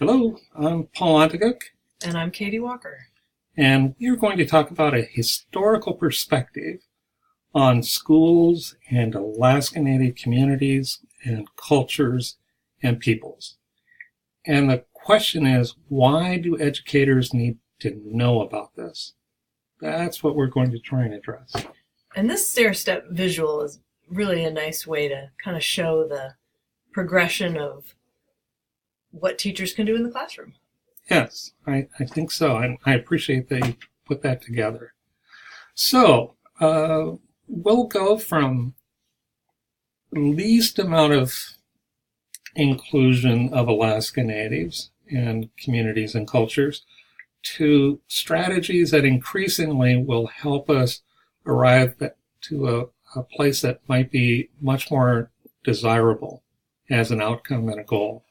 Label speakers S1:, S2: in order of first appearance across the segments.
S1: Hello, I'm Paul Ontiguk,
S2: And I'm Katie Walker.
S1: and we're going to talk about a historical perspective on schools and Alaska Native communities and cultures and peoples. And the question is, why do educators need to know about this? That's what we're going to try and address.
S2: And this stair-step visual is really a nice way to kind of show the progression of what teachers can do in the classroom.
S1: Yes, I think so, and I appreciate that you put that together. So, we'll go from least amount of inclusion of Alaska Natives and communities and cultures to strategies that increasingly will help us arrive to a place that might be much more desirable as an outcome and a goal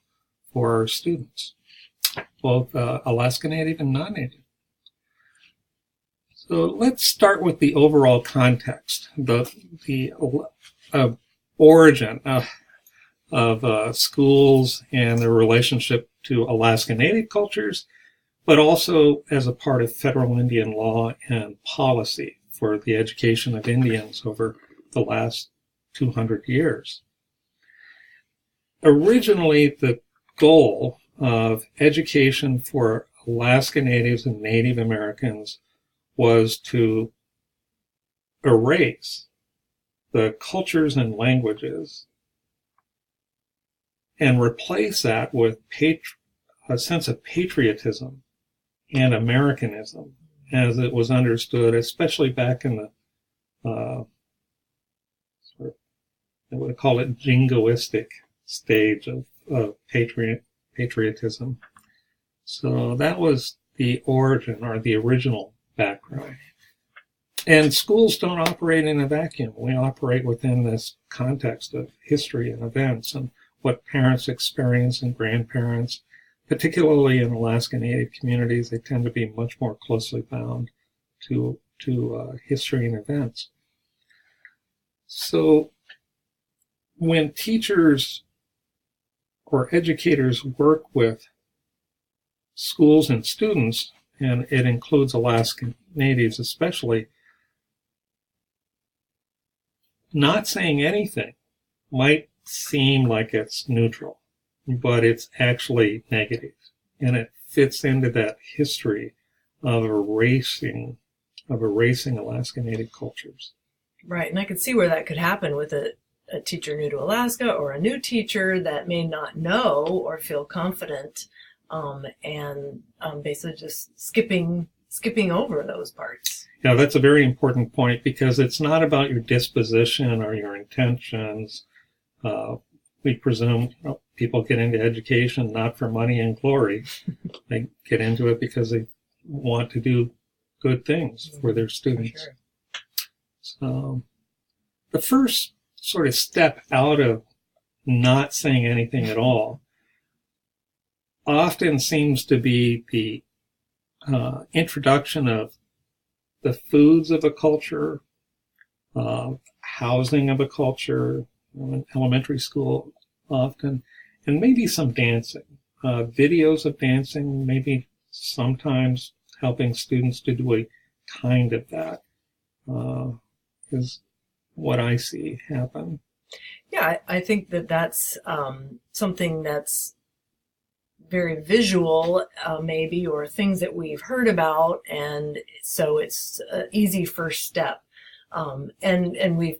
S1: for our students, both Alaska Native and non-Native. So let's start with the overall context, the origin of schools and their relationship to Alaska Native cultures, but also as a part of federal Indian law and policy for the education of Indians over the last 200 years. Originally, the goal of education for Alaska Natives and Native Americans was to erase the cultures and languages and replace that with a sense of patriotism and Americanism as it was understood, especially back in the I would call it jingoistic stage of patriotism. So that was the origin or the original background. And schools don't operate in a vacuum. We operate within this context of history and events and what parents experience and grandparents, particularly in Alaska Native communities, they tend to be much more closely bound to history and events. So when teachers or educators work with schools and students, and it includes Alaska Natives especially, not saying anything might seem like it's neutral, but it's actually negative, and it fits into that history of erasing Alaska Native cultures.
S2: Right, and I could see where that could happen with a teacher new to Alaska or a new teacher that may not know or feel confident and basically just skipping over those parts.
S1: Yeah, that's a very important point because it's not about your disposition or your intentions. We presume people get into education not for money and glory. They get into it because they want to do good things for their students.
S2: For sure.
S1: So the first sort of step out of not saying anything at all often seems to be the introduction of the foods of a culture, housing of a culture, in elementary school often, and maybe some dancing, videos of dancing, maybe sometimes helping students to do a kind of that is what I see happen.
S2: Yeah, I think that's something that's very visual, maybe, or things that we've heard about, and so it's an easy first step. And we've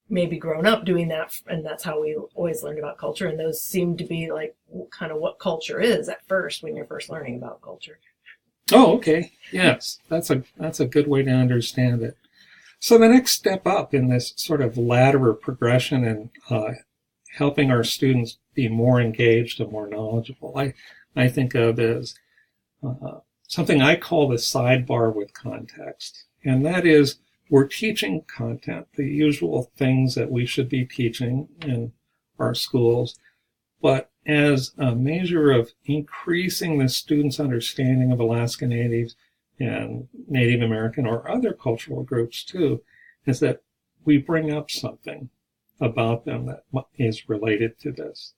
S2: maybe grown up doing that, and that's how we always learned about culture, and those seem to be like kind of what culture is at first when you're first learning about culture.
S1: Oh, okay. Yes, that's a good way to understand it. So the next step up in this sort of ladder of progression and helping our students be more engaged and more knowledgeable, I think of as something I call the sidebar with context. And that is, we're teaching content, the usual things that we should be teaching in our schools, but as a measure of increasing the students' understanding of Alaska Natives and Native American or other cultural groups too, is that we bring up something about them that is related to this.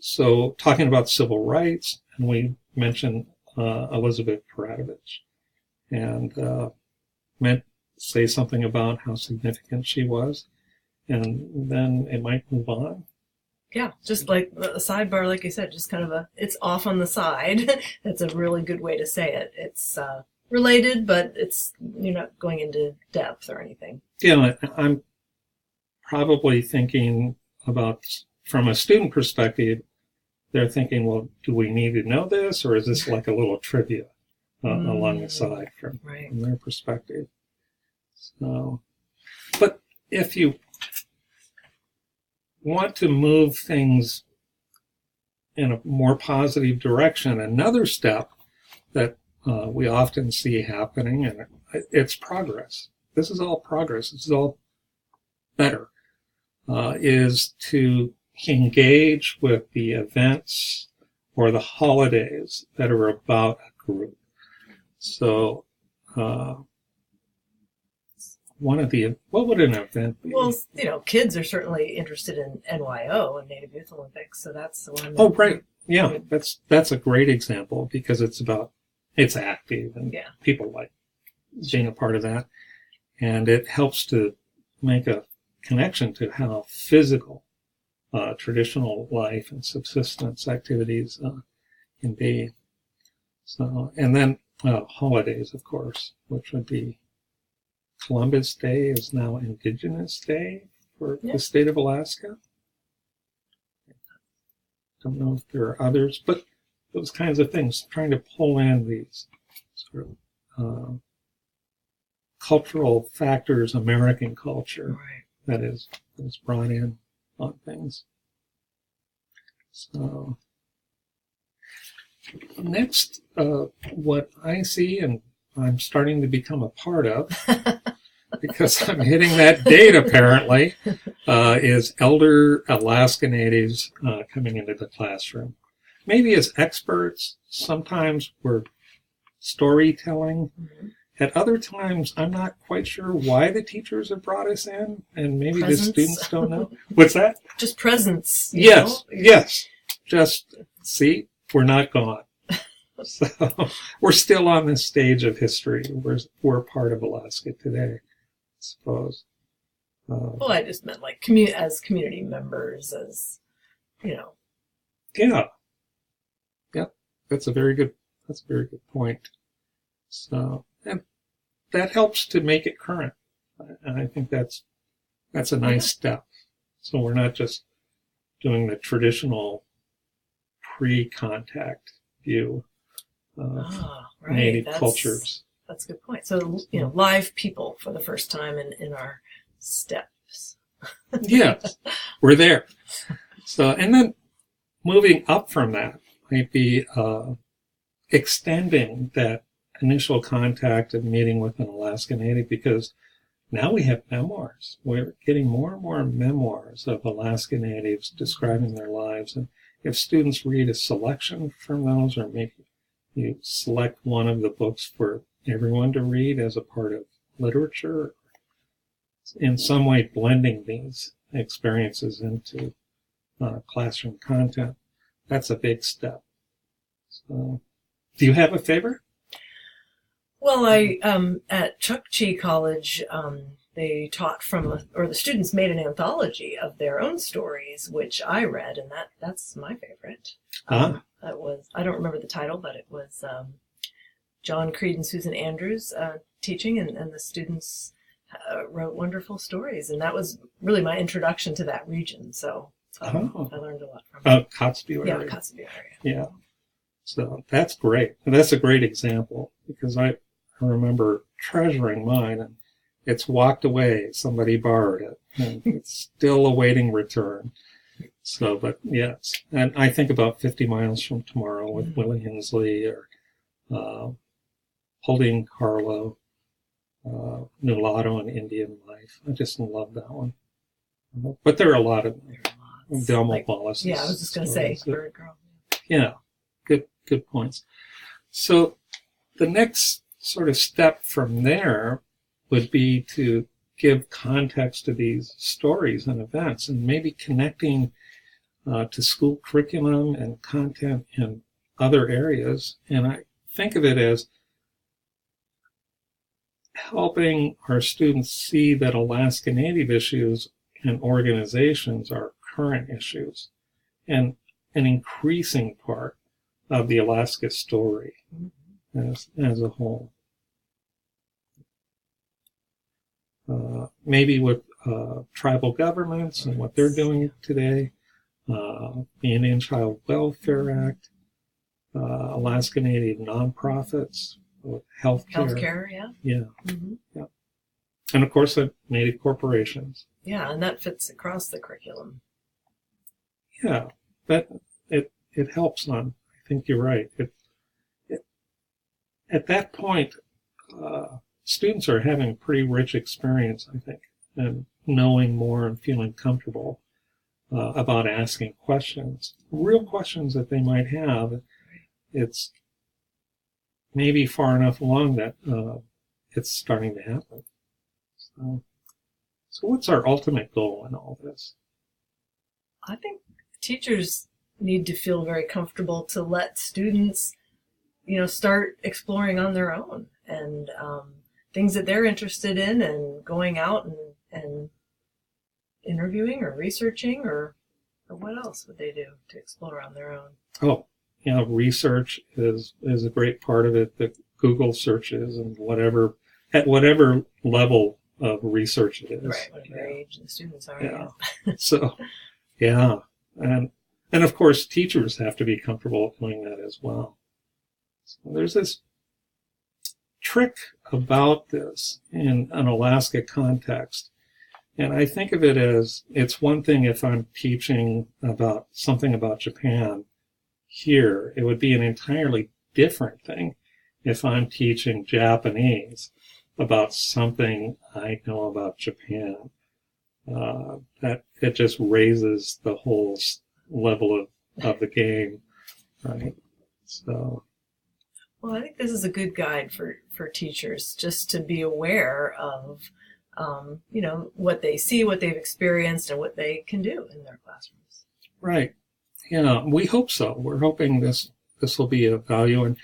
S1: So talking about civil rights, and we mentioned Elizabeth Peratrovich, and meant say something about how significant she was, and then it might move on.
S2: Yeah, just like a sidebar, like you said, just kind of it's off on the side. That's a really good way to say it. It's related, but you're not going into depth or anything.
S1: Yeah, I'm probably thinking about, from a student perspective, they're thinking, well, do we need to know this, or is this like a little trivia along the side from their perspective? So, but if you want to move things in a more positive direction, another step that we often see happening, and it's progress. This is all progress. This is all better, is to engage with the events or the holidays that are about a group. So, what would an event be?
S2: Well, kids are certainly interested in NYO and Native Youth Olympics, so that's the one.
S1: Oh, right. Yeah, that's a great example because it's active and people like being a part of that. And it helps to make a connection to how physical traditional life and subsistence activities can be. So, and then holidays, of course, which would be Columbus Day is now Indigenous Day for the state of Alaska. Don't know if there are others, but those kinds of things, trying to pull in these sort of cultural factors, American culture, that is brought in on things. So next, what I see, and I'm starting to become a part of, because I'm hitting that date apparently, is elder Alaska Natives coming into the classroom. Maybe as experts, sometimes we're storytelling. At other times, I'm not quite sure why the teachers have brought us in, and maybe the students don't know. What's that?
S2: Just presence.
S1: Yes. Just, see, we're not gone. So we're still on this stage of history. We're part of Alaska today, I suppose.
S2: Well, I just meant like as community members, as
S1: Yeah. That's a very good point. So, and that helps to make it current. And I think that's a nice step. So we're not just doing the traditional pre-contact view of Native cultures.
S2: That's a good point. So, live people for the first time in our steps.
S1: Yes, we're there. So, and then moving up from that might be extending that initial contact and meeting with an Alaska Native, because now we have memoirs. We're getting more and more memoirs of Alaska Natives describing their lives. And if students read a selection from those, or maybe you select one of the books for everyone to read as a part of literature, in some way blending these experiences into classroom content, that's a big step. So, do you have a favorite?
S2: Well, at Chukchi College, they taught the students made an anthology of their own stories, which I read, and that's my favorite. That was, I don't remember the title, but it was John Creed and Susan Andrews teaching, and the students wrote wonderful stories, and that was really my introduction to that region. So I learned a lot from it.
S1: Kotzebue area.
S2: Yeah, Kotzebue area.
S1: Yeah. So that's great. And that's a great example, because I remember treasuring mine, and it's walked away. Somebody borrowed it, and it's still awaiting return. So, but yes. And I think about 50 Miles from Tomorrow with Willie Hensley, or Holding Carlo, Nulato and Indian Life. I just love that one. But there are a lot of them. Delmo Wallace.
S2: Yeah, I was just going to say, Bird Girl.
S1: Yeah, good points. So the next sort of step from there would be to give context to these stories and events, and maybe connecting to school curriculum and content in other areas. And I think of it as helping our students see that Alaska Native issues and organizations are current issues and an increasing part of the Alaska story as a whole. Maybe with tribal governments and what they're doing today, the Indian Child Welfare Act, Alaska Native nonprofits, healthcare. Yeah. Yeah. And of course, the Native corporations.
S2: Yeah, and that fits across the curriculum.
S1: Yeah, it helps on. I think you're right. At that point, students are having a pretty rich experience, I think, and knowing more and feeling comfortable about asking questions, real questions that they might have. It's maybe far enough along that it's starting to happen. So what's our ultimate goal in all this?
S2: I think teachers need to feel very comfortable to let students, start exploring on their own and things that they're interested in, and going out and interviewing or researching or what else would they do to explore on their own?
S1: Oh, research is a great part of it. The Google searches and at whatever level of research it is.
S2: Right, whatever age the students are.
S1: Yeah. So, yeah. And of course, teachers have to be comfortable doing that as well. So there's this trick about this in an Alaska context. And I think of it as, it's one thing if I'm teaching about something about Japan here. It would be an entirely different thing if I'm teaching Japanese about something I know about Japan. That it just raises the whole level of the game, right? So,
S2: well, I think this is a good guide for teachers, just to be aware of, what they see, what they've experienced, and what they can do in their classrooms.
S1: Right. Yeah, we hope so. We're hoping this will be of value. And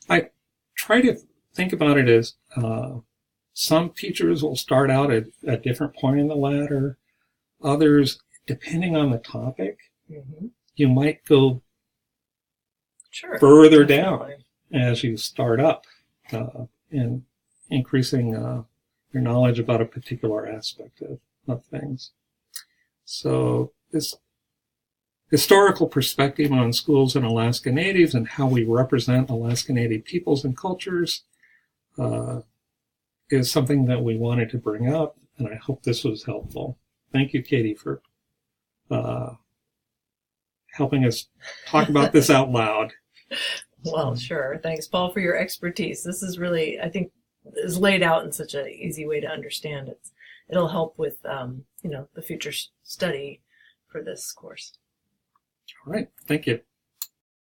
S1: I try to think about it as some teachers will start out at a different point in the ladder. Others, depending on the topic, you might go further down as you start up in increasing your knowledge about a particular aspect of things. So this historical perspective on schools and Alaska Natives and how we represent Alaska Native peoples and cultures is something that we wanted to bring up, and I hope this was helpful. Thank you, Katie, for helping us talk about this out loud.
S2: Well, sure. Thanks, Paul, for your expertise. This is really, I think, is laid out in such an easy way to understand it. It'll help with, the future study for this course.
S1: All right. Thank you.